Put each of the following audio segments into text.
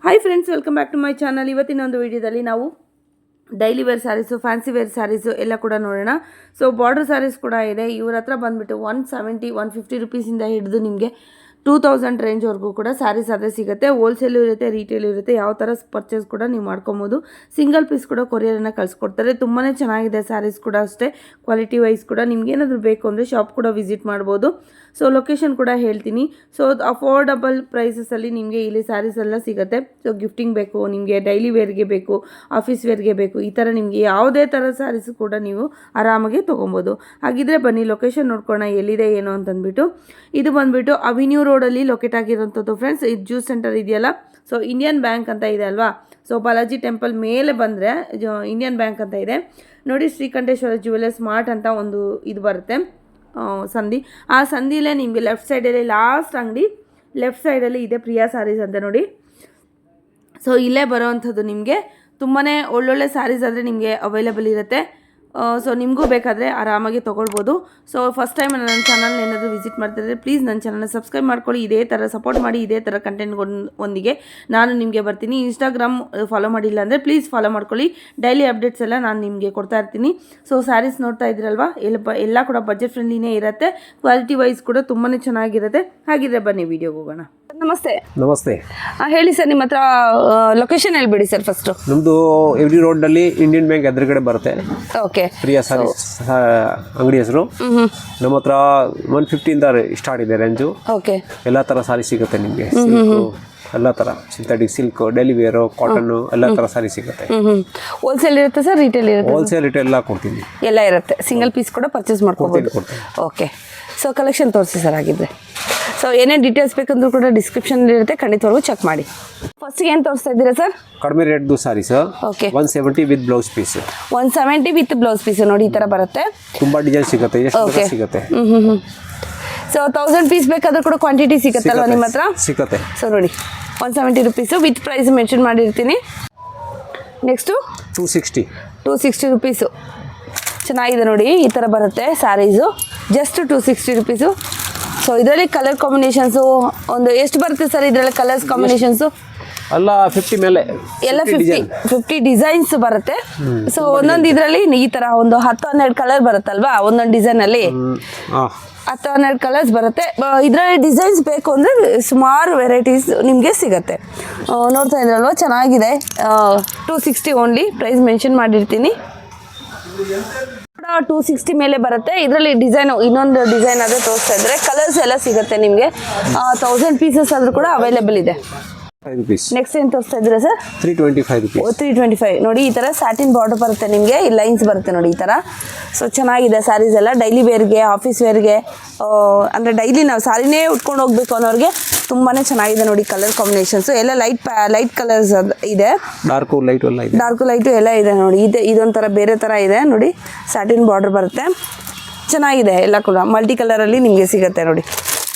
Hi friends, welcome back to my channel. ಇವತ್ತಿನ ಒಂದು ವಿಡಿಯೋದಲ್ಲಿ ನಾವು daily wear saris, fancy wear saris ಎಲ್ಲ ಕೂಡ ನೋಡೋಣ. ಸೊ ಬಾರ್ಡರ್ ಸ್ಯಾರೀಸ್ ಕೂಡ ಇದೆ. ಇವ್ರ ಹತ್ರ ಬಂದುಬಿಟ್ಟು 150 ರುಪೀಸಿಂದ ಹಿಡಿದು ನಿಮಗೆ 2000 ರೇಂಜ್ವರೆಗೂ ಕೂಡ ಸ್ಯಾರೀಸ್ ಅದೇ ಸಿಗುತ್ತೆ. ಹೋಲ್ಸೇಲು ಇರುತ್ತೆ, ರೀಟೇಲ್ ಇರುತ್ತೆ. ಯಾವ ಥರ ಪರ್ಚೇಸ್ ಕೂಡ ನೀವು ಮಾಡ್ಕೊಬೋದು. ಸಿಂಗಲ್ ಪೀಸ್ ಕೂಡ ಕೊರಿಯರನ್ನು ಕಳಿಸ್ಕೊಡ್ತಾರೆ. ತುಂಬಾ ಚೆನ್ನಾಗಿದೆ ಸ್ಯಾರೀಸ್ ಕೂಡ ಅಷ್ಟೇ. ಕ್ವಾಲಿಟಿ ವೈಸ್ ಕೂಡ ನಿಮ್ಗೆ ಏನಾದರೂ ಬೇಕು ಅಂದರೆ ಶಾಪ್ ಕೂಡ ವಿಸಿಟ್ ಮಾಡ್ಬೋದು. ಸೊ ಲೊಕೇಶನ್ ಕೂಡ ಹೇಳ್ತೀನಿ. ಸೊ ಅಫೋರ್ಡಬಲ್ ಪ್ರೈಸಸಲ್ಲಿ ನಿಮಗೆ ಇಲ್ಲಿ ಸ್ಯಾರೀಸ್ ಎಲ್ಲ ಸಿಗುತ್ತೆ. ಸೊ ಗಿಫ್ಟಿಂಗ್ ಬೇಕು, ನಿಮಗೆ ಡೈಲಿ ವೇರ್ಗೆ ಬೇಕು, ಆಫೀಸ್ ವೇರ್ಗೆ ಬೇಕು, ಈ ಥರ ನಿಮಗೆ ಯಾವುದೇ ಥರ ಸ್ಯಾರೀಸ್ ಕೂಡ ನೀವು ಆರಾಮಾಗಿ ತೊಗೊಬೋದು. ಹಾಗಿದ್ರೆ ಬನ್ನಿ ಲೊಕೇಶನ್ ನೋಡ್ಕೊಳ್ಳೋಣ ಎಲ್ಲಿದೆ ಏನು ಅಂತಂದ್ಬಿಟ್ಟು. ಇದು ಬಂದುಬಿಟ್ಟು ಅವಿನ್ಯೂ ರೋಡಲ್ಲಿ ಲೊಕೇಟ್ ಆಗಿರೋಂಥದ್ದು ಫ್ರೆಂಡ್ಸ್. ಇದು ಜ್ಯೂಸ್ ಸೆಂಟರ್ ಇದೆಯಲ್ಲ, ಸೊ ಇಂಡಿಯನ್ ಬ್ಯಾಂಕ್ ಅಂತ ಇದೆ ಅಲ್ವಾ. ಸೊ ಬಾಲಾಜಿ ಟೆಂಪಲ್ ಮೇಲೆ ಬಂದರೆ ಇಂಡಿಯನ್ ಬ್ಯಾಂಕ್ ಅಂತ ಇದೆ ನೋಡಿ. ಶ್ರೀಕಂಠೇಶ್ವರ ಜ್ಯುವೆಲರ್ಸ್ ಮಾರ್ಟ್ ಅಂತ ಒಂದು ಇದು ಬರುತ್ತೆ ಸಂಧಿ. ಆ ಸಂಧಿಲೇ ನಿಮಗೆ ಲೆಫ್ಟ್ ಸೈಡಲ್ಲಿ ಲಾಸ್ಟ್ ಅಂಗಡಿ ಲೆಫ್ಟ್ ಸೈಡಲ್ಲಿ ಇದೆ ಪ್ರಿಯಾ ಸ್ಯಾರೀಸ್ ಅಂತ ನೋಡಿ. ಸೊ ಇಲ್ಲೇ ಬರೋವಂಥದ್ದು ನಿಮಗೆ ತುಂಬಾ ಒಳ್ಳೊಳ್ಳೆ ಸ್ಯಾರೀಸ್ ಆದರೆ ನಿಮಗೆ ಅವೈಲೇಬಲ್ ಇರುತ್ತೆ. ಸೊ ನಿಮಗೂ ಬೇಕಾದರೆ ಆರಾಮಾಗಿ ತೊಗೊಳ್ಬೋದು. ಸೊ ಫಸ್ಟ್ ಟೈಮ್ ನನ್ನ ಚಾನಲ್ ಏನಾದರೂ ವಿಸಿಟ್ ಮಾಡ್ತಿದ್ರೆ ಪ್ಲೀಸ್ ನನ್ನ ಚಾನಲ್ನ ಸಬ್ಸ್ಕ್ರೈಬ್ ಮಾಡ್ಕೊಳ್ಳಿ. ಇದೇ ಥರ ಸಪೋರ್ಟ್ ಮಾಡಿ, ಇದೇ ಥರ ಕಂಟೆಂಟ್ ಒಂದಿಗೆ ನಾನು ನಿಮಗೆ ಬರ್ತೀನಿ. ಇನ್ಸ್ಟಾಗ್ರಾಮ್ ಫಾಲೋ ಮಾಡಿಲ್ಲ ಅಂದರೆ ಪ್ಲೀಸ್ ಫಾಲೋ ಮಾಡ್ಕೊಳ್ಳಿ. ಡೈಲಿ ಅಪ್ಡೇಟ್ಸ್ ಎಲ್ಲ ನಾನು ನಿಮಗೆ ಕೊಡ್ತಾ ಇರ್ತೀನಿ. ಸೊ ಸ್ಯಾರೀಸ್ ನೋಡ್ತಾ ಇದ್ದೀರಲ್ವಾ, ಎಲ್ಲ ಕೂಡ ಬಜೆಟ್ ಫ್ರೆಂಡ್ಲಿನೇ ಇರುತ್ತೆ. ಕ್ವಾಲಿಟಿ ವೈಸ್ ಕೂಡ ತುಂಬಾ ಚೆನ್ನಾಗಿರುತ್ತೆ. ಹಾಗಿದ್ರೆ ಬನ್ನಿ ವಿಡಿಯೋಗೆ ಹೋಗೋಣ. ನಮಸ್ತೆ. ನಮಸ್ತೆ. ಹೇಳಿ ಸರ್, ನಿಮ್ಮ ಹತ್ರ ಲೊಕೇಶನ್ ಹೇಳ್ಬಿಡಿ ಸರ್ ಫಸ್ಟು. ನಮ್ಮದು ಎವ್ರಿ ರೋಡ್ನಲ್ಲಿ ಇಂಡಿಯನ್ ಬ್ಯಾಂಕ್ ಎದುರುಗಡೆ ಬರುತ್ತೆ. ಓಕೆ. ಪ್ರಿಯಾ ಸ್ಯಾರೀಸ್ ಅಂಗಡಿ ಹೆಸರು. ನಮ್ಮ ಹತ್ರ 150ಇಂದ ಸ್ಟಾರ್ಟ್ ಇದೆ ರೇಂಜು. ಓಕೆ. ಎಲ್ಲ ಥರ ಸಾರಿ ಸಿಗುತ್ತೆ ನಿಮಗೆ. ಎಲ್ಲ ಥರ synthetic silk, daily wear, cotton ಎಲ್ಲ ಥರ ಸಾರಿ ಸಿಗುತ್ತೆ. ಹೋಲ್ಸೇಲ್ ಇರುತ್ತೆ ಸರ್, ರೀಟೇಲ್ ಇರುತ್ತೆ? ಹೋಲ್ಸೇಲ್ ರಿಟೇಲ್ ಎಲ್ಲ ಕೊಡ್ತೀನಿ. ಎಲ್ಲ ಇರುತ್ತೆ. ಸಿಂಗಲ್ ಪೀಸ್ ಕೂಡ ಪರ್ಚೇಸ್ ಮಾಡ್ಕೊಬೋದು. ಓಕೆ. ಸೊ ಕಲೆಕ್ಷನ್ ತೋರಿಸಿ ಸರ್ ಹಾಗಿದ್ರೆ. ಸೊ ಏನೇನು ಡೀಟೇಲ್ಸ್ ಬೇಕಂದ್ರೂ ಕೂಡ ಡಿಸ್ಕ್ರಿಪ್ಷನ್ ಇರುತ್ತೆ, ಖಂಡಿತವರೆಗೂ ಚೆಕ್ ಮಾಡಿ. ಫಸ್ಟ್ಗೆ ಏನು ತೋರಿಸ್ತಾ ಇದ್ದೀರಾ ಸರ್? ಕಡಿಮೆ ರೇಟ್ದು sari sir. Okay. 170 with blouse piece. 170 with blouse piece ನೋಡಿ, ಈ ಥರ ಬರುತ್ತೆ. ತುಂಬ ಡಿಸೈನ್ ಸಿಗುತ್ತೆ, ಎಷ್ಟು ಸಿಗುತ್ತೆ. ಸೊ 1000 ಪೀಸ್ ಬೇಕಾದ್ರೂ ಕೂಡ ಕ್ವಾಂಟಿಟಿ ಸಿಗುತ್ತಲ್ವ ನಿಮ್ಮ ಹತ್ರ? ಸಿಗುತ್ತೆ. ಸೊ ನೋಡಿ 170 ರುಪೀಸು ವಿತ್ ಪ್ರೈಸ್ ಮೆನ್ಷನ್ ಮಾಡಿರ್ತೀನಿ. Next 260 rupees. ಚೆನ್ನಾಗಿದೆ ನೋಡಿ, ಈ ಥರ ಬರುತ್ತೆ ಸ್ಯಾರೀಸು. Just 260 rupees. ಸೊ ಇದರಲ್ಲಿ ಕಲರ್ ಕಾಂಬಿನೇಷನ್ಸು ಒಂದು ಎಷ್ಟು ಬರುತ್ತೆ ಸರ್ ಇದರಲ್ಲಿ ಕಲರ್ಸ್ ಕಾಂಬಿನೇಷನ್ಸು? ಅಲ್ಲ 50 ಮೇಲೆ ಎಲ್ಲ 50 ಡಿಸೈನ್ಸ್ ಬರುತ್ತೆ. ಸೊ ಒಂದೊಂದು ಇದರಲ್ಲಿ ಈ ಥರ ಒಂದು 10-12 ಕಲರ್ ಬರುತ್ತಲ್ವಾ ಒಂದೊಂದು ಡಿಸೈನಲ್ಲಿ. 10-12 ಕಲರ್ಸ್ ಬರುತ್ತೆ. ಇದರಲ್ಲಿ ಡಿಸೈನ್ಸ್ ಬೇಕು ಅಂದರೆ ಸುಮಾರು ವೆರೈಟೀಸ್ ನಿಮಗೆ ಸಿಗುತ್ತೆ. ನೋಡ್ತಾ ಇದ್ರಲ್ವ, ಚೆನ್ನಾಗಿದೆ. 260 ಓನ್ಲಿ, ಪ್ರೈಸ್ ಮೆನ್ಷನ್ ಮಾಡಿರ್ತೀನಿ. 260 ಮೇಲೆ ಬರುತ್ತೆ. ಇದರಲ್ಲಿ ಡಿಸೈನು ಇನ್ನೊಂದು ಡಿಸೈನ್ ಆದರೆ ತೋರಿಸ್ತಾ ಇದ್ದಾರೆ. ಕಲರ್ಸ್ ಎಲ್ಲ ಸಿಗುತ್ತೆ ನಿಮಗೆ. 1000 ಪೀಸಸ್ ಆದರೂ ಕೂಡ ಅವೈಲೇಬಲ್ ಇದೆ. ನೆಕ್ಸ್ಟ್ ಏನು ತೋರಿಸ್ತಾ ಇದ್ದೀರಾ ಸರ್? 325 ನೋಡಿ. ಈ ಥರ ಸ್ಯಾಟಿನ್ ಬಾರ್ಡರ್ ಬರುತ್ತೆ ನಿಮಗೆ, ಈ ಲೈನ್ಸ್ ಬರುತ್ತೆ ನೋಡಿ ಈ ಥರ. ಸೊ ಚೆನ್ನಾಗಿದೆ ಸ್ಯಾರೀಸ್ ಎಲ್ಲ. ಡೈಲಿ ವೇರ್ಗೆ, ಆಫೀಸ್ ವೇರ್ಗೆ, ಅಂದರೆ ಡೈಲಿ ನಾವು ಸ್ಯಾರಿನೇ ಉಟ್ಕೊಂಡು ಹೋಗ್ಬೇಕು ಅನ್ನೋರಿಗೆ ತುಂಬಾ ಚೆನ್ನಾಗಿದೆ ನೋಡಿ. ಕಲರ್ ಕಾಂಬಿನೇಷನ್ಸು ಎಲ್ಲ ಲೈಟ್ ಕಲರ್ಸ್ ಇದೆ. ಡಾರ್ಕು ಲೈಟು ಎಲ್ಲ ಇದೆ ನೋಡಿ. ಇದೊಂಥರ ಬೇರೆ ಥರ ಇದೆ ನೋಡಿ. ಸ್ಯಾಟಿನ್ ಬಾರ್ಡರ್ ಬರುತ್ತೆ, ಚೆನ್ನಾಗಿದೆ. ಎಲ್ಲ ಕೂಡ ಮಲ್ಟಿ ಕಲರಲ್ಲಿ ನಿಮಗೆ ಸಿಗುತ್ತೆ ನೋಡಿ.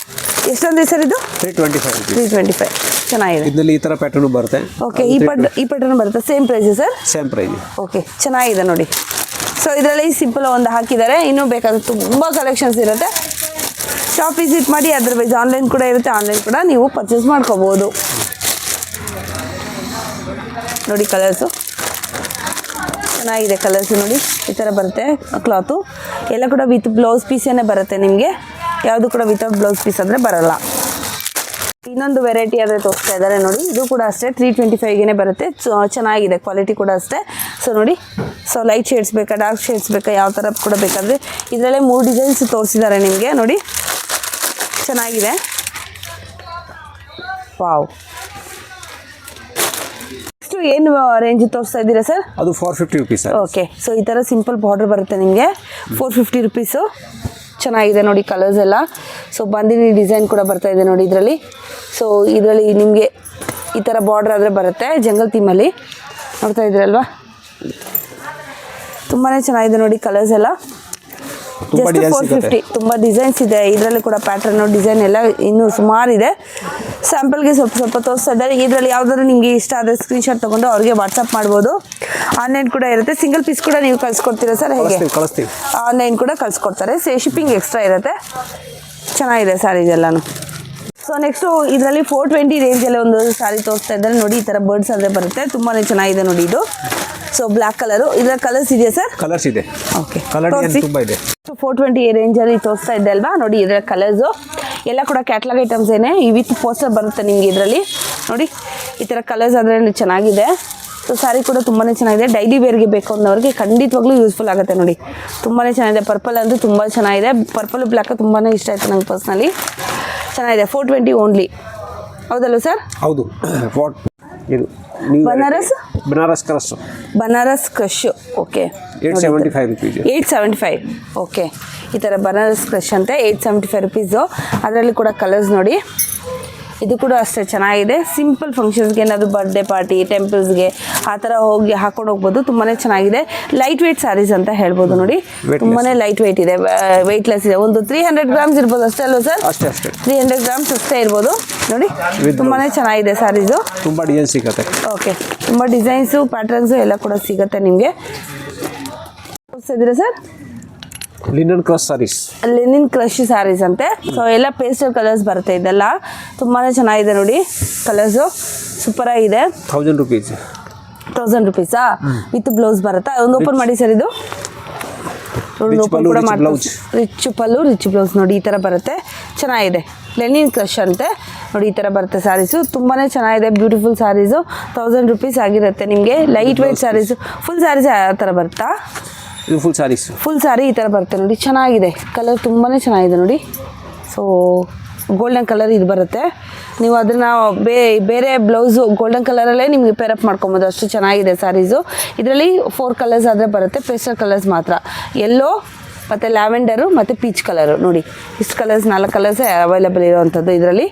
ಎಷ್ಟೊಂದು ಸರ್ ಇದು? 325 ಚೆನ್ನಾಗಿದೆ. ಇದರಲ್ಲಿ ಈ ಥರ ಪ್ಯಾಟರ್ನ್ ಬರುತ್ತೆ. ಓಕೆ. ಈ ಪ್ಯಾಟರ್ನ್ ಬರುತ್ತೆ. Same price sir? Same price. Okay, ಚೆನ್ನಾಗಿದೆ ನೋಡಿ. ಸೊ ಇದರಲ್ಲಿ ಸಿಂಪಲ್ ಒಂದು ಹಾಕಿದ್ದಾರೆ. ಇನ್ನೂ ಬೇಕಾದ್ರೆ ತುಂಬ ಕಲೆಕ್ಷನ್ಸ್ ಇರುತ್ತೆ. ಶಾಪ್ ವಿಸಿಟ್ ಮಾಡಿ. ಅದರ್ವೈಸ್ ಆನ್ಲೈನ್ ಕೂಡ ಇರುತ್ತೆ, ಆನ್ಲೈನ್ ಕೂಡ ನೀವು ಪರ್ಚೇಸ್ ಮಾಡ್ಕೋಬೋದು ನೋಡಿ. ಕಲರ್ಸು ಚೆನ್ನಾಗಿದೆ. ಕಲರ್ಸು ನೋಡಿ ಈ ಥರ ಬರುತ್ತೆ. ಕ್ಲಾತು ಎಲ್ಲ ಕೂಡ ವಿತ್ ಬ್ಲೌಸ್ ಪೀಸೇನೆ ಬರುತ್ತೆ ನಿಮಗೆ. ಯಾವುದು ಕೂಡ ವಿತೌಟ್ ಬ್ಲೌಸ್ ಪೀಸ್ ಅಂದರೆ ಬರಲ್ಲ. ಇನ್ನೊಂದು ವೆರೈಟಿ ಆದರೆ ತೋರಿಸ್ತಾ ಇದ್ದಾರೆ ನೋಡಿ. ಇದು ಕೂಡ ಅಷ್ಟೇ 325ಗೆ ಬರುತ್ತೆ. ಚೆನ್ನಾಗಿದೆ, ಕ್ವಾಲಿಟಿ ಕೂಡ ಅಷ್ಟೇ. ಸೊ ನೋಡಿ, ಸೊ ಲೈಟ್ ಶೇಡ್ಸ್ ಬೇಕಾ, ಡಾರ್ಕ್ ಶೇಡ್ಸ್ ಬೇಕಾ, ಯಾವ ಥರ ಕೂಡ ಬೇಕಾದರೆ ಇದರಲ್ಲೇ 3 ಡಿಸೈನ್ಸ್ ತೋರಿಸಿದ್ದಾರೆ ನಿಮಗೆ ನೋಡಿ. ಚೆನ್ನಾಗಿದೆ. ವಾವ್. ನೆಕ್ಸ್ಟು ಏನು ರೇಂಜ್ ತೋರಿಸ್ತಾ ಇದ್ದೀರಾ ಸರ್? ಅದು 450 ರುಪೀಸ್. ಓಕೆ. ಸೊ ಈ ಥರ ಸಿಂಪಲ್ ಬಾರ್ಡರ್ ಬರುತ್ತೆ ನಿಮಗೆ. 450 ರುಪೀಸು. ಚೆನ್ನಾಗಿದೆ ನೋಡಿ ಕಲರ್ಸ್ ಎಲ್ಲ. ಸೊ ಬಂದಿನಿ ಡಿಸೈನ್ ಕೂಡ ಬರ್ತಾ ಇದೆ ನೋಡಿ ಇದರಲ್ಲಿ. ಸೊ ಇದರಲ್ಲಿ ನಿಮಗೆ ಈ ಥರ ಬಾರ್ಡರ್ ಆದರೆ ಬರುತ್ತೆ ಜಂಗಲ್ ಥೀಮಲ್ಲಿ. ನೋಡ್ತಾ ಇದ್ದೀರಲ್ವಾ, ತುಂಬಾ ಚೆನ್ನಾಗಿದೆ ನೋಡಿ ಕಲರ್ಸ್ ಎಲ್ಲ. ಜಸ್ಟ್ 450. ತುಂಬ ಡಿಸೈನ್ಸ್ ಇದೆ ಇದರಲ್ಲಿ ಕೂಡ. ಪ್ಯಾಟ್ರನ್ನು ಡಿಸೈನ್ ಎಲ್ಲ ಇನ್ನೂ ಸುಮಾರು ಇದೆ. ಸ್ಯಾಂಪಲ್ಗೆ ಸ್ವಲ್ಪ ತೋರಿಸ್ತಾ ಇದ್ದಾರೆ. ಇದರಲ್ಲಿ ಯಾವುದಾದ್ರು ನಿಮಗೆ ಇಷ್ಟ ಆದರೆ ಸ್ಕ್ರೀನ್ಶಾಟ್ ತೊಗೊಂಡು ಅವ್ರಿಗೆ ವಾಟ್ಸಪ್ ಮಾಡ್ಬೋದು. ಆನ್ಲೈನ್ ಕೂಡ ಇರುತ್ತೆ. ಸಿಂಗಲ್ ಪೀಸ್ ಕೂಡ ನೀವು ಕಳಿಸ್ಕೊಡ್ತೀರಾ ಸರ್? ಹೇಗೆ? ಕಳಿಸ್ತೀವಿ. ಆನ್ಲೈನ್ ಕೂಡ ಕಳಿಸ್ಕೊಡ್ತಾರೆ. ಶಿಪ್ಪಿಂಗ್ ಎಕ್ಸ್ಟ್ರಾ ಇರುತ್ತೆ. ಚೆನ್ನಾಗಿದೆ ಸ್ಯಾರೀಸ್ ಎಲ್ಲನೂ. ಸೊ ನೆಕ್ಸ್ಟು ಇದರಲ್ಲಿ 420 ರೇಂಜಲ್ಲಿ ಒಂದು ಸಾರಿ ತೋರಿಸ್ತಾ ಇದ್ದಾರೆ ನೋಡಿ. ಈ ಥರ ಬರ್ಡ್ಸ್ ಆದರೆ ಬರುತ್ತೆ, ತುಂಬಾ ಚೆನ್ನಾಗಿದೆ ನೋಡಿ ಇದು. ಸೊ ಬ್ಲ್ಯಾಕ್ ಕಲರು, ಇದರ ಕಲರ್ಸ್ ಇದೆಯಾ ಸರ್? ಕಲರ್ಸ್ ಇದೆ. ಓಕೆ, ಕಲರ್ ತುಂಬ ಇದೆ. 420 ರೇಂಜಲ್ಲಿ ತೋರಿಸ್ತಾ ಇದೆ ಅಲ್ವಾ ನೋಡಿ. ಇದರ ಕಲರ್ಸು ಎಲ್ಲ ಕೂಡ ಕ್ಯಾಟ್ಲಾಗ್ ಐಟಮ್ಸ್ ಏನೇ, ಈ ವಿತ್ ಪೋಸ್ಟರ್ ಬರುತ್ತೆ ನಿಮಗೆ ಇದರಲ್ಲಿ ನೋಡಿ. ಈ ಥರ ಕಲರ್ಸ್ ಆದರೆ ಚೆನ್ನಾಗಿದೆ. ಸೊ ಸ್ಯಾರಿ ಕೂಡ ತುಂಬಾ ಚೆನ್ನಾಗಿದೆ. ಡೈಲಿ ವೇರ್ಗೆ ಬೇಕು ಅನ್ನೋರಿಗೆ ಖಂಡಿತವಾಗ್ಲೂ ಯೂಸ್ಫುಲ್ ಆಗುತ್ತೆ ನೋಡಿ. ತುಂಬಾ ಚೆನ್ನಾಗಿದೆ. ಪರ್ಪಲ್ ಅಂತೂ ತುಂಬ ಚೆನ್ನಾಗಿದೆ. ಪರ್ಪಲ್ ಬ್ಲ್ಯಾಕ್ ತುಂಬಾ ಇಷ್ಟ ಆಯಿತು ನಂಗೆ ಪರ್ಸ್ನಲಿ. ಚೆನ್ನಾಗಿದೆ. 420 ಓನ್ಲಿ, ಹೌದಲ್ವ ಸರ್? ಹೌದು. ಇದು Banaras crush. Banaras crush. Okay, 875 rupees. 875. Okay, ಈ ಥರ ಬನಾರಸ್ ಕ್ರಶ್ ಅಂತೆ 875 ರುಪೀಸು. ಅದರಲ್ಲಿ ಕೂಡ ಕಲರ್ಸ್ ನೋಡಿ. ಇದು ಕೂಡ ಅಷ್ಟೇ ಚೆನ್ನಾಗಿದೆ. ಸಿಂಪಲ್ ಫಂಕ್ಷನ್ಸ್ಗೆ, ಏನಾದರೂ ಬರ್ಡೇ ಪಾರ್ಟಿ, ಟೆಂಪಲ್ಸ್ಗೆ ಆ ಥರ ಹೋಗಿ ಹಾಕೊಂಡು ಹೋಗ್ಬೋದು. ತುಂಬಾ ಚೆನ್ನಾಗಿದೆ. ಲೈಟ್ ವೆಯ್ಟ್ ಸ್ಯಾರೀಸ್ ಅಂತ ಹೇಳ್ಬೋದು ನೋಡಿ. ತುಂಬಾ ಲೈಟ್ ವೆಯ್ಟ್ ಇದೆ, ವೆಯ್ಟ್ಲೆಸ್ ಇದೆ. ಒಂದು 300 ಗ್ರಾಮ್ಸ್ ಇರ್ಬೋದು ಅಷ್ಟೇ ಅಲ್ವ ಸರ್? ಅಷ್ಟೇ ಅಷ್ಟೇ, 300 ಗ್ರಾಮ್ಸ್ ಅಷ್ಟೇ ಇರ್ಬೋದು ನೋಡಿ. ತುಂಬಾ ಚೆನ್ನಾಗಿದೆ ಸ್ಯಾರೀಸು. ತುಂಬ ಡಿಸೈನ್ ಸಿಗುತ್ತೆ. ಓಕೆ, ತುಂಬ ಡಿಸೈನ್ಸು, ಪ್ಯಾಟರ್ನ್ಸು ಎಲ್ಲ ಕೂಡ ಸಿಗುತ್ತೆ ನಿಮಗೆ. ತೋರಿಸ್ತಿದ್ದೀರಾ sir? Linen crush saris. Linen crush saris ಅಂತೆ. ಸೊ ಎಲ್ಲ ಪೇಸ್ಟಲ್ ಕಲರ್ಸ್ ಬರುತ್ತೆ. ಇದೆಲ್ಲ ತುಂಬಾ ಚೆನ್ನಾಗಿದೆ ನೋಡಿ. ಕಲರ್ಸು ಸೂಪರಾಗಿದೆ. 1000 ರುಪೀಸ್. 1000 ರುಪೀಸಾ? ವಿತ್ ಬ್ಲೌಸ್ ಬರುತ್ತಾ? ಒಂದು ಓಪನ್ ಮಾಡಿ ಸರ್. ಇದು ಓಪನ್ ಕೂಡ ಮಾಡ್ತೀವಿ. ರಿಚ್ ಪಲ್ಲು, ರಿಚ್ ಬ್ಲೌಸ್ ನೋಡಿ. ಈ ಥರ ಬರುತ್ತೆ, ಚೆನ್ನಾಗಿದೆ. ಲೆನಿನ್ ಕ್ರಶ್ ಅಂತೆ ನೋಡಿ. ಈ ಥರ ಬರುತ್ತೆ ಸ್ಯಾರೀಸು. ತುಂಬಾ ಚೆನ್ನಾಗಿದೆ. ಬ್ಯೂಟಿಫುಲ್ ಸ್ಯಾರೀಸು. 1000 ರುಪೀಸ್ ಆಗಿರುತ್ತೆ ನಿಮಗೆ. Light weight saris. Full saris ಆ ಥರ ಬರುತ್ತಾ? ಇದು ಫುಲ್ ಸ್ಯಾರೀಸ್. ಫುಲ್ ಸ್ಯಾರಿ ಈ ಥರ ಬರುತ್ತೆ ನೋಡಿ. ಚೆನ್ನಾಗಿದೆ. ಕಲರ್ ತುಂಬಾ ಚೆನ್ನಾಗಿದೆ ನೋಡಿ. ಸೊ ಗೋಲ್ಡನ್ ಕಲರ್ ಇದು ಬರುತ್ತೆ. ನೀವು ಅದನ್ನು ಬೇರೆ ಬ್ಲೌಸು ಗೋಲ್ಡನ್ ಕಲರಲ್ಲೇ ನಿಮಗೆ ಪೇರಪ್ ಮಾಡ್ಕೊಬೋದು. ಅಷ್ಟು ಚೆನ್ನಾಗಿದೆ ಸ್ಯಾರೀಸು. ಇದರಲ್ಲಿ 4 ಕಲರ್ಸ್ ಆದರೆ ಬರುತ್ತೆ. ಪೇಸ್ಟಲ್ ಕಲರ್ಸ್ ಮಾತ್ರ. ಯೆಲ್ಲೋ ಮತ್ತು ಲ್ಯಾವೆಂಡರು ಮತ್ತು ಪೀಚ್ ಕಲರು ನೋಡಿ. ಇಷ್ಟು ಕಲರ್ಸ್, 4 ಕಲರ್ಸೇ ಅವೈಲೇಬಲ್ ಇರೋವಂಥದ್ದು ಇದರಲ್ಲಿ.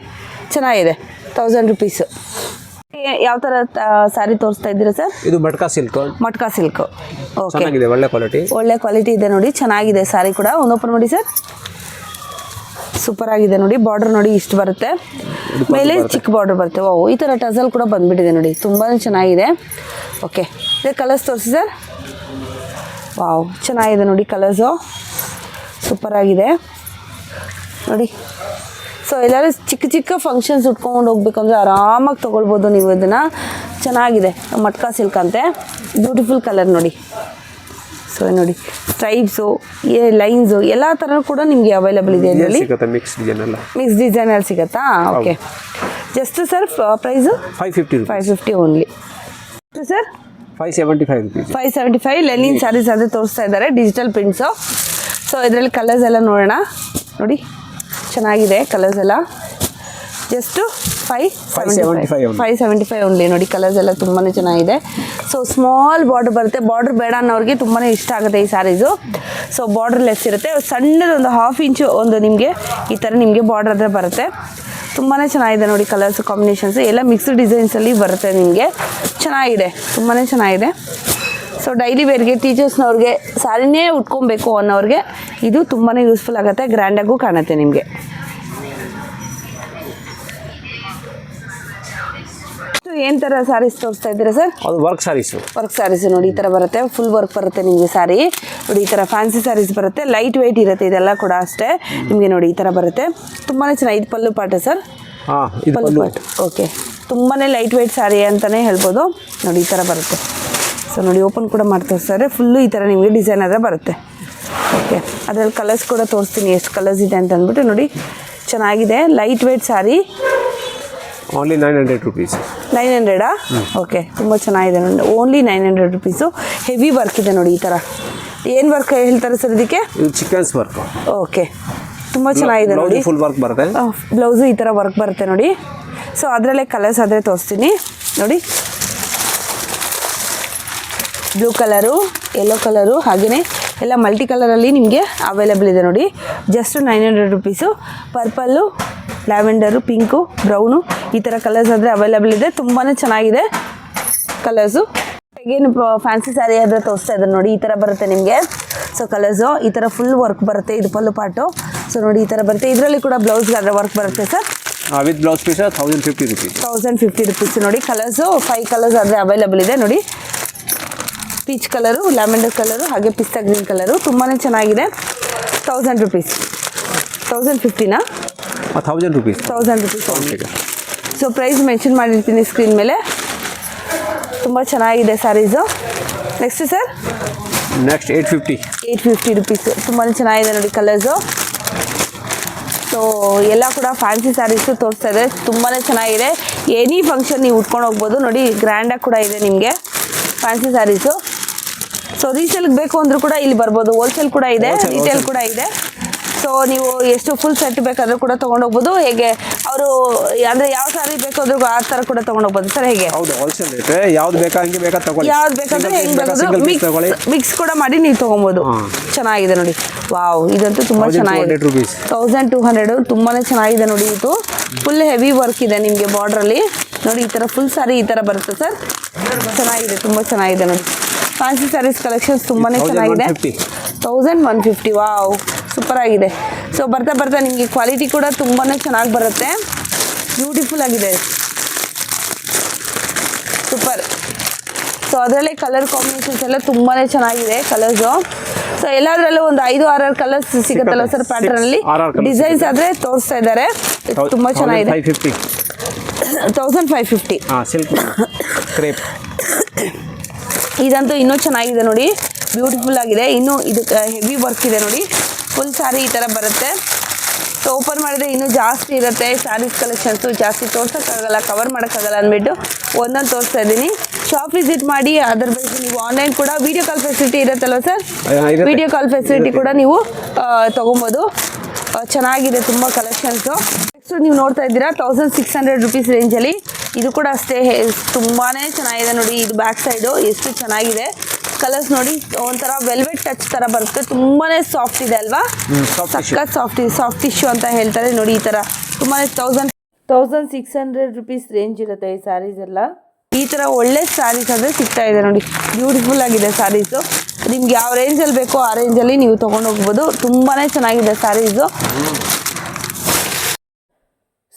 ಚೆನ್ನಾಗಿದೆ. 1000 ರುಪೀಸು. ಯಾವ ಥರ ಸ್ಯಾರಿ ತೋರಿಸ್ತಾ ಇದ್ದೀರಾ ಸರ್? ಇದು ಮಟ್ಕಾ ಸಿಲ್ಕ್. ಮಟ್ಕಾ ಸಿಲ್ಕ್. ಓಕೆ, ಚೆನ್ನಾಗಿದೆ. ಒಳ್ಳೆ ಕ್ವಾಲಿಟಿ. ಒಳ್ಳೆ ಕ್ವಾಲಿಟಿ ಇದೆ ನೋಡಿ. ಚೆನ್ನಾಗಿದೆ ಸ್ಯಾರಿ ಕೂಡ. ಒಂದು ಓಪನ್ ಮಾಡಿ ಸರ್. ಸೂಪರ್ ಆಗಿದೆ ನೋಡಿ. ಬಾರ್ಡರ್ ನೋಡಿ ಇಷ್ಟು ಬರುತ್ತೆ, ಮೇಲೆ ಚಿಕ್ಕ ಬಾರ್ಡರ್ ಬರುತ್ತೆ. ಓ, ಈ ಥರ ಟಸಲ್ ಕೂಡ ಬಂದುಬಿಟ್ಟಿದೆ ನೋಡಿ. ತುಂಬಾ ಚೆನ್ನಾಗಿದೆ. ಓಕೆ, ಇದೇ ಕಲರ್ಸ್ ತೋರಿಸಿ ಸರ್. ವಾವ್, ಚೆನ್ನಾಗಿದೆ ನೋಡಿ ಕಲರ್ಸು. ಸೂಪರಾಗಿದೆ ನೋಡಿ. ಸೊ ಎಲ್ಲರೂ ಚಿಕ್ಕ ಚಿಕ್ಕ ಫಂಕ್ಷನ್ಸ್ ಉಟ್ಕೊಂಡು ಹೋಗ್ಬೇಕಂದ್ರೆ ಆರಾಮಾಗಿ ತೊಗೊಳ್ಬೋದು ನೀವು ಇದನ್ನು. ಚೆನ್ನಾಗಿದೆ. ಮಟ್ಕಾ ಸಿಲ್ಕ್ ಅಂತೆ. ಬ್ಯೂಟಿಫುಲ್ ಕಲರ್ ನೋಡಿ. ಸೊ ನೋಡಿ, ಸ್ಟ್ರೈಪ್ಸು, ಲೈನ್ಸು ಎಲ್ಲ ಥರ ಕೂಡ ನಿಮಗೆ ಅವೈಲೇಬಲ್ ಇದೆ ಇದರಲ್ಲಿ. ಮಿಕ್ಸ್ ಡಿಸೈನ್ ಎಲ್ಲ, ಮಿಕ್ಸ್ ಡಿಸೈನಲ್ಲಿ ಸಿಗುತ್ತಾ? Okay. Just sir price 550. 550 only sir. 575 rupees. 575. Linen saris ಅದೇ ತೋರಿಸ್ತಾ ಇದ್ದಾರೆ, ಡಿಜಿಟಲ್ ಪ್ರಿಂಟ್ಸು. ಸೊ ಇದರಲ್ಲಿ ಕಲರ್ಸ್ ಎಲ್ಲ ನೋಡೋಣ ನೋಡಿ. ಚೆನ್ನಾಗಿದೆ ಕಲರ್ಸ್ ಎಲ್ಲ. ಜಸ್ಟು 575 ಓನ್ಲಿ ನೋಡಿ. ಕಲರ್ಸ್ ಎಲ್ಲ ತುಂಬಾ ಚೆನ್ನಾಗಿದೆ. ಸೊ ಸ್ಮಾಲ್ ಬಾರ್ಡರ್ ಬರುತ್ತೆ. ಬಾರ್ಡರ್ ಬೇಡ ಅನ್ನೋರಿಗೆ ತುಂಬಾ ಇಷ್ಟ ಆಗುತ್ತೆ ಈ ಸ್ಯಾರೀಸು. ಸೊ ಬಾರ್ಡರ್ ಲೆಸ್ ಇರುತ್ತೆ. ಸಣ್ಣದೊಂದು 1/2 ಇಂಚು ಒಂದು ನಿಮಗೆ ಈ ಥರ ನಿಮಗೆ ಬಾರ್ಡರ್ ಆದರೆ ಬರುತ್ತೆ. ತುಂಬಾ ಚೆನ್ನಾಗಿದೆ ನೋಡಿ. ಕಲರ್ಸ್ ಕಾಂಬಿನೇಷನ್ಸ್ ಎಲ್ಲ ಮಿಕ್ಸ್ಡ್ ಡಿಸೈನ್ಸಲ್ಲಿ ಬರುತ್ತೆ ನಿಮಗೆ. ಚೆನ್ನಾಗಿದೆ, ತುಂಬಾ ಚೆನ್ನಾಗಿದೆ. ಸೊ ಡೈಲಿ ವೇರ್ಗೆ, ಟೀಚರ್ಸ್ನವ್ರಿಗೆ ಸ್ಯಾರಿನೇ ಉಟ್ಕೊಬೇಕು ಅನ್ನೋರಿಗೆ ಇದು ತುಂಬಾ ಯೂಸ್ಫುಲ್ ಆಗುತ್ತೆ. ಗ್ರ್ಯಾಂಡಾಗೂ ಕಾಣುತ್ತೆ ನಿಮಗೆ. ಏನು ಥರ ಸ್ಯಾರೀಸ್ ತೋರಿಸ್ತಾ ಇದ್ದೀರಾ ಸರ್? ಅದು ವರ್ಕ್ ಸ್ಯಾರೀಸು. ವರ್ಕ್ ಸ್ಯಾರೀಸು ನೋಡಿ. ಈ ಥರ ಬರುತ್ತೆ. ಫುಲ್ ವರ್ಕ್ ಬರುತ್ತೆ ನಿಮಗೆ ಸ್ಯಾರಿ ನೋಡಿ. ಈ ಥರ ಫ್ಯಾನ್ಸಿ ಸ್ಯಾರೀಸ್ ಬರುತ್ತೆ. ಲೈಟ್ ವೆಯ್ಟ್ ಇರುತ್ತೆ. ಇದೆಲ್ಲ ಕೂಡ ಅಷ್ಟೇ ನಿಮಗೆ ನೋಡಿ. ಈ ಥರ ಬರುತ್ತೆ. ತುಂಬಾ ಚೆನ್ನಾಗಿ. ಇದು ಪಲ್ಲು ಪಾಟ ಸರ್? ಹಾಂ, ಇದು ಪಲ್ಲು ಪಾಟ್. ಓಕೆ, ತುಂಬಾ ಲೈಟ್ ವೆಯ್ಟ್ ಸ್ಯಾರಿ ಅಂತಲೇ ಹೇಳ್ಬೋದು ನೋಡಿ. ಈ ಥರ ಬರುತ್ತೆ. ಸೊ ನೋಡಿ, ಓಪನ್ ಕೂಡ ಮಾಡಿ ತೋರಿಸ್ತಾರೆ. ಫುಲ್ಲು ಈ ಥರ ನಿಮಗೆ ಡಿಸೈನ್ ಆದರೆ ಬರುತ್ತೆ. ಓಕೆ, ಅದರಲ್ಲಿ ಕಲರ್ಸ್ ಕೂಡ ತೋರಿಸ್ತೀನಿ ಎಷ್ಟು ಕಲರ್ಸ್ ಇದೆ ಅಂತ ಅಂದ್ಬಿಟ್ಟು ನೋಡಿ. ಚೆನ್ನಾಗಿದೆ. Light weight sari. Only 900 rupees. 900? Okay, ತುಂಬ ಚೆನ್ನಾಗಿದೆ ನೋಡಿ. Only 900 rupees. ಹೆವಿ ವರ್ಕ್ ಇದೆ ನೋಡಿ. ಈ ಥರ ಏನು ವರ್ಕ್ ಹೇಳ್ತಾರೆ ಸರ್ ಇದಕ್ಕೆ? ಇದು ಚಿಕನ್ಸ್ ವರ್ಕ್. ಓಕೆ, ತುಂಬ ಚೆನ್ನಾಗಿದೆ ನೋಡಿ. ಫುಲ್ ವರ್ಕ್ ಬರುತ್ತೆ. ಬ್ಲೌಸು ಈ ಥರ ವರ್ಕ್ ಬರುತ್ತೆ ನೋಡಿ. ಸೊ ಅದರಲ್ಲೇ ಕಲರ್ಸ್ ಆದರೆ ತೋರಿಸ್ತೀನಿ ನೋಡಿ. ಬ್ಲೂ ಕಲರು, ಯೆಲ್ಲೋ ಕಲರು, ಹಾಗೆಯೇ ಎಲ್ಲ ಮಲ್ಟಿ ಕಲರಲ್ಲಿ ನಿಮಗೆ ಅವೈಲೇಬಲ್ ಇದೆ ನೋಡಿ. Just 900 rupees. Purple, lavender, pink, brown ಈ ಥರ ಕಲರ್ಸ್ ಆದರೆ ಅವೈಲೇಬಲ್ ಇದೆ. ತುಂಬಾ ಚೆನ್ನಾಗಿದೆ ಕಲರ್ಸು. ಏನು ಫ್ಯಾನ್ಸಿ ಸ್ಯಾರಿ ಆದರೆ ತೋರಿಸ್ತಾ ಇದ್ದಾರೆ ನೋಡಿ. ಈ ಥರ ಬರುತ್ತೆ ನಿಮಗೆ. ಸೊ ಕಲರ್ಸು ಈ ಥರ ಫುಲ್ ವರ್ಕ್ ಬರುತ್ತೆ. ಇದು ಪಲ್ಲು ಪಾಟು. ಸೊ ನೋಡಿ, ಈ ಥರ ಬರುತ್ತೆ. ಇದರಲ್ಲಿ ಕೂಡ ಬ್ಲೌಸ್ಗಾದ್ರೆ ವರ್ಕ್ ಬರುತ್ತೆ sir. With blouse piece 1050 rupees. 1050 rupees ನೋಡಿ. ಕಲರ್ಸು 5 ಕಲರ್ಸ್ ಆದರೆ ಅವೈಲೇಬಲ್ ಇದೆ ನೋಡಿ. ಪೀಚ್ ಕಲರು, ಲ್ಯಾವೆಂಡರ್ ಕಲರು, ಹಾಗೆ ಪಿಸ್ತಾ ಗ್ರೀನ್ ಕಲರು. ತುಂಬಾ ಚೆನ್ನಾಗಿದೆ. 1000 ರುಪೀಸ್. 1050ನಾ? 1000 rupees. 1000 rupees only. So price mention ಮಾಡಿರ್ತೀನಿ ಸ್ಕ್ರೀನ್ ಮೇಲೆ. ತುಂಬ ಚೆನ್ನಾಗಿದೆ saris. Next sir next 850. 850 rupees. ತುಂಬಾ ಚೆನ್ನಾಗಿದೆ ನೋಡಿ ಕಲರ್ಸು. ಸೊ ಎಲ್ಲ ಕೂಡ ಫ್ಯಾನ್ಸಿ ಸ್ಯಾರೀಸು ತೋರಿಸ್ತಾ ಇದೆ. ತುಂಬಾ ಚೆನ್ನಾಗಿದೆ. ಎನಿ ಫಂಕ್ಷನ್ ನೀವು ಉಟ್ಕೊಂಡು ಹೋಗ್ಬೋದು ನೋಡಿ. ಗ್ರ್ಯಾಂಡಾಗಿ ಕೂಡ ಇದೆ ನಿಮಗೆ ಫ್ಯಾನ್ಸಿ ಸ್ಯಾರೀಸು. ಸೊ ರೀಸೇಲ್ಗೆ ಬೇಕು ಅಂದರೂ ಕೂಡ ಇಲ್ಲಿ ಬರ್ಬೋದು. ಹೋಲ್ಸೇಲ್ ಕೂಡ ಇದೆ, ರಿಟೇಲ್ ಕೂಡ ಇದೆ. ಸೊ ನೀವು ಎಷ್ಟು ಫುಲ್ ಸೆಟ್ ಬೇಕಾದರೂ ಕೂಡ ತೊಗೊಂಡೋಗ್ಬೋದು. ಹೇಗೆ ಅವರು ಅಂದರೆ ಯಾವ ಸ್ಯಾರಿ ಬೇಕಾದ್ರೂ ಆ ಥರ ಕೂಡ ತೊಗೊಂಡೋಗ್ಬೋದು ಸರ್. ಹೇಗೆ? ಹೌದು, ಹೋಲ್ಸೇಲ್ ರೇಟ್. ಯಾವ್ದು ಬೇಕಾ ಹಂಗೆ ಬೇಕಾ ತಗೊಳ್ಳಿ. ಯಾವ್ದು ಬೇಕಾದ್ರೆ ಹೆಂಗೆ ಬೇಕಾದ್ರೂ ಮಿಕ್ಸ್ ಕೂಡ ಮಾಡಿ ನೀವು ತೊಗೊಬೋದು. ಚೆನ್ನಾಗಿದೆ ನೋಡಿ. ವಾವ್, ಇದಂತೂ ತುಂಬ ಚೆನ್ನಾಗಿದೆ. 1200 ತುಂಬಾ ಚೆನ್ನಾಗಿದೆ ನೋಡಿ. ಇದು ಫುಲ್ ಹೆವಿ ವರ್ಕ್ ಇದೆ ನಿಮಗೆ ಬಾರ್ಡ್ರಲ್ಲಿ ನೋಡಿ. ಈ ಥರ ಫುಲ್ ಸ್ಯಾರಿ ಈ ಥರ ಬರುತ್ತೆ ಸರ್. ಚೆನ್ನಾಗಿದೆ, ತುಂಬ ಚೆನ್ನಾಗಿದೆ ನೋಡಿ. ಫ್ಯಾನ್ಸಿ ಸ್ಯಾರೀಸ್ ಕಲೆಕ್ಷನ್ಸ್ ತುಂಬಾ ಚೆನ್ನಾಗಿದೆ. 1150. ವಾವ್, ಸೂಪರ್ ಆಗಿದೆ. ಸೊ ಬರ್ತಾ ಬರ್ತಾ ನಿಮಗೆ ಕ್ವಾಲಿಟಿ ಕೂಡ ತುಂಬಾ ಚೆನ್ನಾಗಿ ಬರುತ್ತೆ. ಬ್ಯೂಟಿಫುಲ್ ಆಗಿದೆ, ಸೂಪರ್. ಸೊ ಅದರಲ್ಲೇ ಕಲರ್ ಕಾಂಬಿನೇಷನ್ಸ್ ಎಲ್ಲ ತುಂಬಾ ಚೆನ್ನಾಗಿದೆ ಕಲರ್ಸು. ಸೊ ಎಲ್ಲದರಲ್ಲೂ ಒಂದು 5-6 ಕಲರ್ಸ್ ಸಿಗುತ್ತಲ್ಲ ಸರ್ ಪ್ಯಾಟರ್ನಲ್ಲಿ. ಡಿಸೈನ್ಸ್ ಆದರೆ ತೋರಿಸ್ತಾ ಇದ್ದಾರೆ. ತುಂಬ ಚೆನ್ನಾಗಿದೆ. 1550. Silk crepe. ಇದಂತೂ ಇನ್ನೂ ಚೆನ್ನಾಗಿದೆ ನೋಡಿ. ಬ್ಯೂಟಿಫುಲ್ ಆಗಿದೆ. ಇನ್ನೂ ಇದಕ್ಕೆ ಹೆವಿ ವರ್ಕ್ ಇದೆ ನೋಡಿ. ಫುಲ್ ಸ್ಯಾರಿ ಈ ಥರ ಬರುತ್ತೆ. ಸೊ ಓಪನ್ ಮಾಡಿದ್ರೆ ಇನ್ನೂ ಜಾಸ್ತಿ ಇರುತ್ತೆ ಸ್ಯಾರೀಸ್ ಕಲೆಕ್ಷನ್ಸು. ಜಾಸ್ತಿ ತೋರ್ಸೋಕ್ಕಾಗಲ್ಲ, ಕವರ್ ಮಾಡೋಕ್ಕಾಗಲ್ಲ ಅಂದ್ಬಿಟ್ಟು ಒಂದೊಂದು ತೋರಿಸ್ತಾ ಇದ್ದೀನಿ. ಶಾಪ್ ವಿಸಿಟ್ ಮಾಡಿ. ಅದರ ಬಗ್ಗೆ ನೀವು ಆನ್ಲೈನ್ ಕೂಡ ವಿಡಿಯೋ ಕಾಲ್ ಫೆಸಿಲಿಟಿ ಇರುತ್ತಲ್ವ ಸರ್? ವಿಡಿಯೋ ಕಾಲ್ ಫೆಸಿಲಿಟಿ ಕೂಡ ನೀವು ತೊಗೊಬೋದು. ಚೆನ್ನಾಗಿದೆ ತುಂಬ ಕಲೆಕ್ಷನ್ಸು. ನೆಕ್ಸ್ಟ್ ನೀವು ನೋಡ್ತಾ ಇದ್ದೀರಾ 1600 ರುಪೀಸ್ ರೇಂಜಲ್ಲಿ. ಇದು ಕೂಡ ಅಷ್ಟೇ ತುಂಬಾ ಚೆನ್ನಾಗಿದೆ ನೋಡಿ. ಇದು ಬ್ಯಾಕ್ ಸೈಡು ಎಷ್ಟು ಚೆನ್ನಾಗಿದೆ. ಕಲರ್ಸ್ ನೋಡಿ, ಒಂಥರ ವೆಲ್ವೆಟ್ ಟಚ್ ಥರ ಬರುತ್ತೆ. ತುಂಬಾ ಸಾಫ್ಟ್ ಇದೆ ಅಲ್ವಾ? ಸಖತ್ ಸಾಫ್ಟ್ ಟಿಶ್ಯೂ ಅಂತ ಹೇಳ್ತಾರೆ ನೋಡಿ. ಈ ಥರ ತುಂಬಾ 1600 ರುಪೀಸ್ ರೇಂಜ್ ಇರುತ್ತೆ ಈ ಸ್ಯಾರೀಸ್ ಎಲ್ಲ. ಈ ಥರ ಒಳ್ಳೆ ಸ್ಯಾರೀಸ್ ಅಂದರೆ ಸಿಗ್ತಾ ಇದೆ ನೋಡಿ. ಬ್ಯೂಟಿಫುಲ್ ಆಗಿದೆ ಸ್ಯಾರೀಸು. ನಿಮ್ಗೆ ಯಾವ ರೇಂಜಲ್ಲಿ ಬೇಕೋ ಆ ರೇಂಜಲ್ಲಿ ನೀವು ತೊಗೊಂಡು ಹೋಗ್ಬೋದು. ತುಂಬಾ ಚೆನ್ನಾಗಿದೆ ಸ್ಯಾರೀಸು.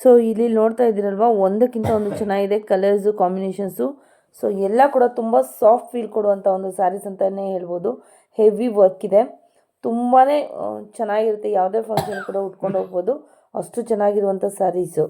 ಸೊ ಇಲ್ಲಿ ನೋಡ್ತಾ ಇದ್ದೀರಲ್ವ, ಒಂದಕ್ಕಿಂತ ಒಂದು ಚೆನ್ನಾಗಿದೆ ಕಲರ್ಸು, ಕಾಂಬಿನೇಷನ್ಸು. ಸೊ ಎಲ್ಲ ಕೂಡ ತುಂಬ ಸಾಫ್ಟ್ ಫೀಲ್ ಕೊಡುವಂಥ ಒಂದು ಸ್ಯಾರೀಸ್ ಅಂತಲೇ ಹೇಳ್ಬೋದು. ಹೆವಿ ವರ್ಕ್ ಇದೆ. ತುಂಬಾ ಚೆನ್ನಾಗಿರುತ್ತೆ. ಯಾವುದೇ ಫಂಕ್ಷನ್ ಕೂಡ ಉಟ್ಕೊಂಡು ಹೋಗ್ಬೋದು. ಅಷ್ಟು ಚೆನ್ನಾಗಿರುವಂಥ ಸ್ಯಾರೀಸು.